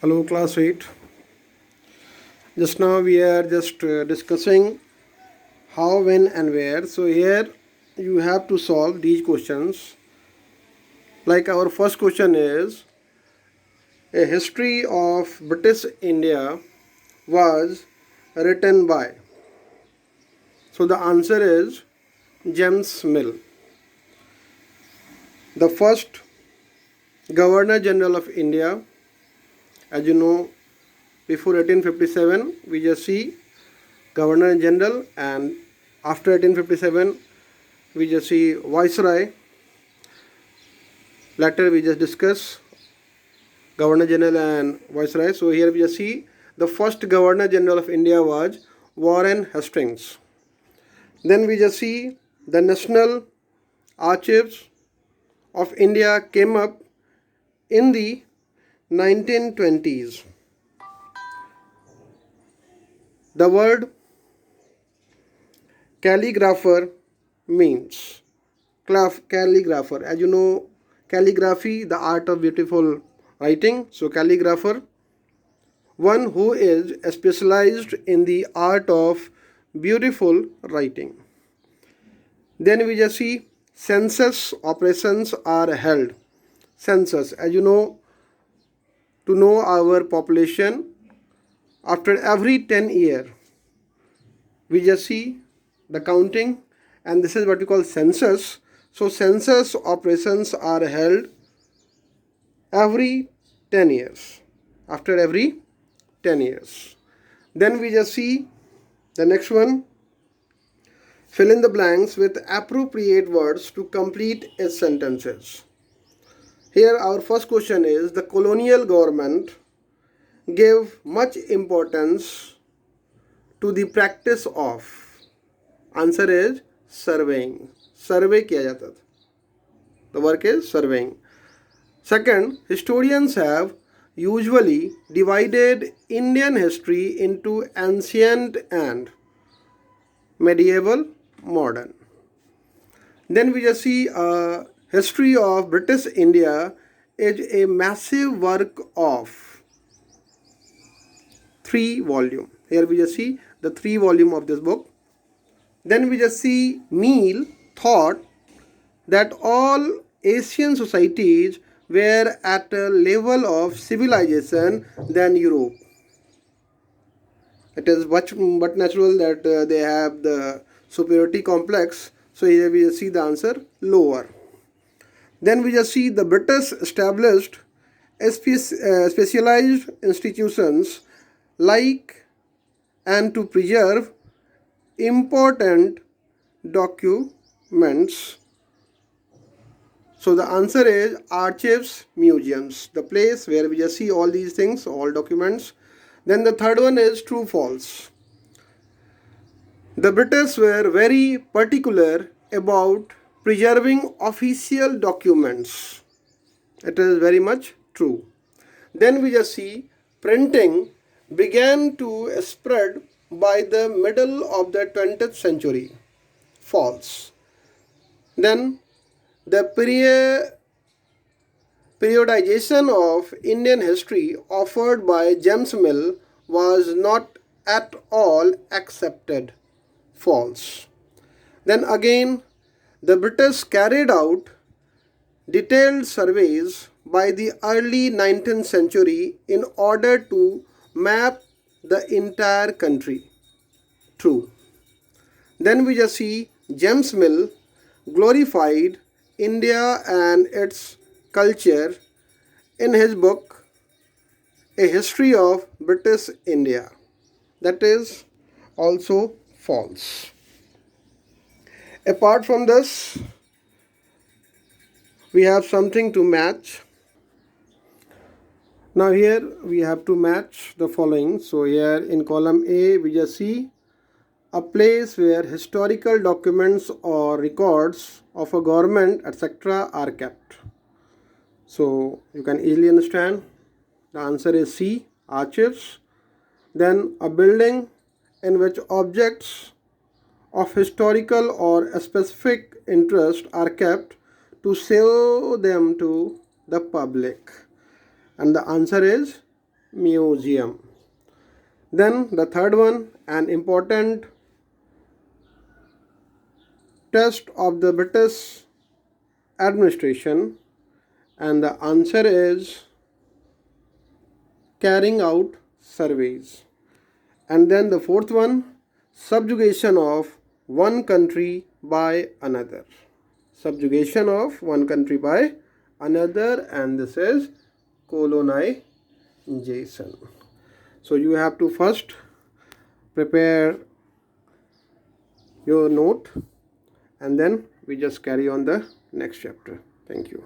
Hello, class 8. Just now we are just discussing how, when, and where. So, here you have to solve these questions. Like, our first question is a history of British India was written by. So, the answer is James Mill. The first Governor General of India, as you know, before 1857, we just see Governor General, and after 1857, we just see Viceroy. Later, we just discuss Governor General and Viceroy. So, here we just see the first Governor General of India was Warren Hastings. Then we just see the National Archives of India came up in the 1920s. The word calligrapher means calligrapher. As you know, calligraphy, the art of beautiful writing. So, calligrapher, one who is specialized in the art of beautiful writing. Then we just see census operations are held. Census, as you know, to know our population, after every 10 years, we just see the counting, and this is what we call census. So, census operations are held every 10 years, after every 10 years. Then we just see the next one, fill in the blanks with appropriate words to complete its sentences. Here our first question is, the colonial government gave much importance to the practice of. Answer is surveying. Survey किया जाता था. The work is surveying. Second, historians have usually divided Indian history into ancient and medieval, modern. Then we just see history of British India is a massive work of 3 volume. Here we just see the 3 volume of this book. Then we just see Mill thought that all Asian societies were at a level of civilization than Europe. It is much but natural that they have the superiority complex. So here we just see the answer lower. Then we just see the British established specialized institutions like and to preserve important documents. So the answer is archives, museums, the place where we just see all these things, all documents. Then the third one is true false. The British were very particular about preserving official documents. It is very much true. Then we just see printing began to spread by the middle of the 20th century. False. Then the periodization of Indian history offered by James Mill was not at all accepted. False. Then again, the British carried out detailed surveys by the early 19th century in order to map the entire country. True. Then we just see James Mill glorified India and its culture in his book A History of British India. That is also false. Apart from this, we have something to match. Now here we have to match the following. So here in column A we just see a place where historical documents or records of a government etc. are kept. So you can easily understand. The answer is C, archives. Then a building in which objects of historical or specific interest are kept to show them to the public. And the answer is museum. Then the third one, an important test of the British administration, and the answer is carrying out surveys. And then the fourth one, subjugation of one country by another. Subjugation of one country by another, and this is colonization. So you have to first prepare your note, and then we just carry on the next chapter. Thank you.